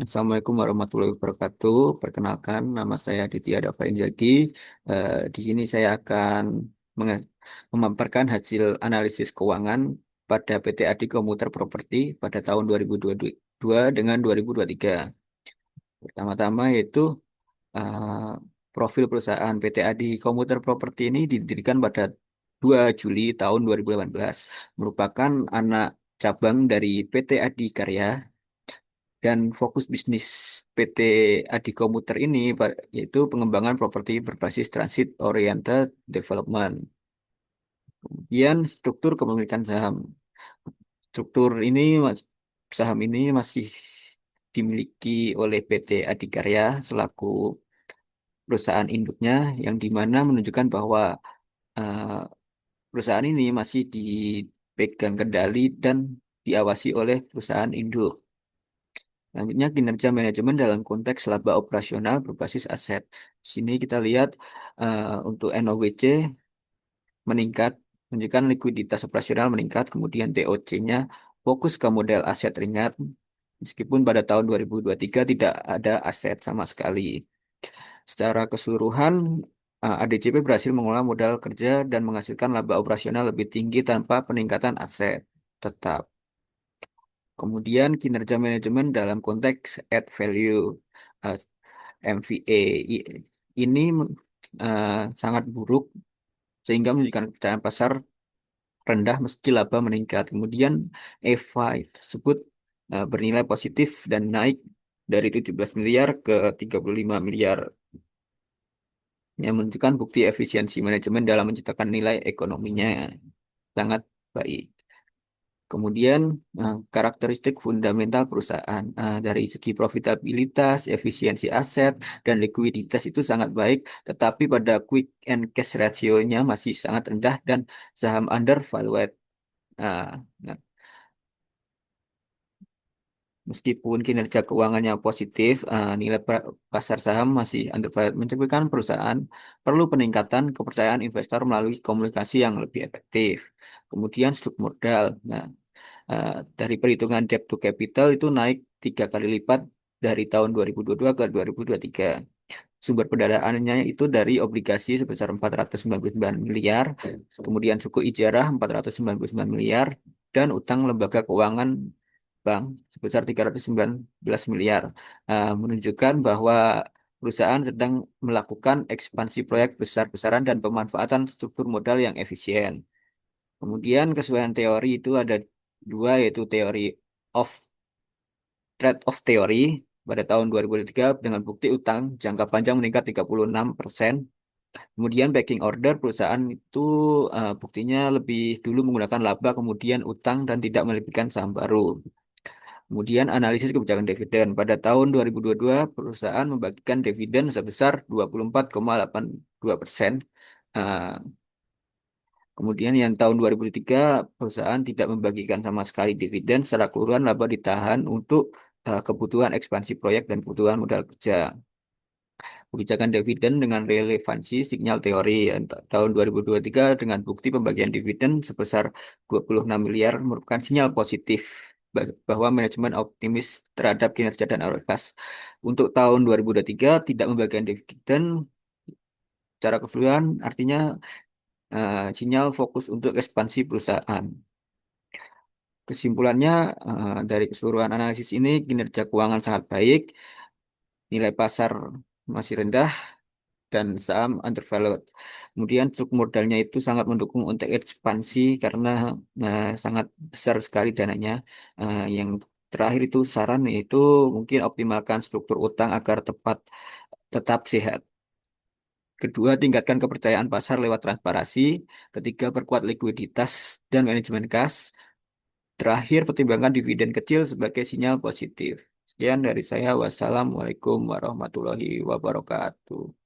Assalamualaikum warahmatullahi wabarakatuh. Perkenalkan, nama saya Aditya Dava Inzaghi. Di sini saya akan menge- memaparkan hasil analisis keuangan pada PT Adi Komuter Properti pada tahun 2022 dengan 2023. Pertama-tama yaitu eh, profil perusahaan PT Adi Komuter Properti ini didirikan pada 2 Juli tahun 2018, merupakan anak cabang dari PT Adi Karya. Dan fokus bisnis PT Adi Komuter ini yaitu pengembangan properti berbasis transit oriented development. Kemudian struktur kepemilikan saham. Struktur ini saham ini masih dimiliki oleh PT Adikarya selaku perusahaan induknya, yang dimana menunjukkan bahwa eh, perusahaan ini masih dipegang kendali dan diawasi oleh perusahaan induk. Selanjutnya, kinerja manajemen dalam konteks laba operasional berbasis aset. Di sini kita lihat untuk NOWC meningkat, menunjukkan likuiditas operasional meningkat, kemudian TOC-nya fokus ke model aset ringan, meskipun pada tahun 2023 tidak ada aset sama sekali. Secara keseluruhan, ADCP berhasil mengolah modal kerja dan menghasilkan laba operasional lebih tinggi tanpa peningkatan aset tetap. Kemudian kinerja manajemen dalam konteks add value, eh, MVA ini eh, sangat buruk sehingga menunjukkan kepercayaan pasar rendah meski laba meningkat. Kemudian EVA tersebut bernilai positif dan naik dari 17 miliar ke 35 miliar, yang menunjukkan bukti efisiensi manajemen dalam menciptakan nilai ekonominya sangat baik. Kemudian karakteristik fundamental perusahaan dari segi profitabilitas, efisiensi aset, dan likuiditas itu sangat baik, tetapi pada quick and cash ratio-nya masih sangat rendah dan saham undervalued. Nah, nah, Meskipun kinerja keuangannya positif, nilai pasar saham masih undervalued, mencerminkan perusahaan perlu peningkatan kepercayaan investor melalui komunikasi yang lebih efektif. Kemudian struktur modal. Dari perhitungan debt to capital itu naik 3 kali lipat dari tahun 2022 ke 2023. Sumber pendanaannya itu dari obligasi sebesar 499 miliar, kemudian suku ijarah 499 miliar, dan utang lembaga keuangan bank sebesar 319 miliar. Menunjukkan bahwa perusahaan sedang melakukan ekspansi proyek besar-besaran dan pemanfaatan struktur modal yang efisien. Kemudian kesesuaian teori itu ada dua, yaitu teori of trade-off theory pada tahun 2003 dengan bukti utang jangka panjang meningkat 36%. Kemudian backing order, perusahaan itu buktinya lebih dulu menggunakan laba, kemudian utang dan tidak melebihkan saham baru. Kemudian analisis kebijakan dividen. Pada tahun 2022 perusahaan membagikan dividen sebesar 24,82%. Kemudian yang tahun 2003 perusahaan tidak membagikan sama sekali dividen, secara keseluruhan laba ditahan untuk kebutuhan ekspansi proyek dan kebutuhan modal kerja. Kebijakan dividen dengan relevansi sinyal teori tahun 2023 dengan bukti pembagian dividen sebesar 26 miliar merupakan sinyal positif bahwa manajemen optimis terhadap kinerja dan ROICAS. Untuk tahun 2023 tidak membagikan dividen secara keseluruhan, artinya sinyal fokus untuk ekspansi perusahaan. Kesimpulannya, dari keseluruhan analisis ini, kinerja keuangan sangat baik, nilai pasar masih rendah, dan saham undervalued. Kemudian struktur modalnya itu sangat mendukung untuk ekspansi karena sangat besar sekali dananya. Yang terakhir itu saran yaitu mungkin optimalkan struktur utang agar tetap sehat. Kedua, tingkatkan kepercayaan pasar lewat transparansi. Ketiga, perkuat likuiditas dan manajemen kas. Terakhir, pertimbangkan dividen kecil sebagai sinyal positif. Sekian dari saya. Wassalamualaikum warahmatullahi wabarakatuh.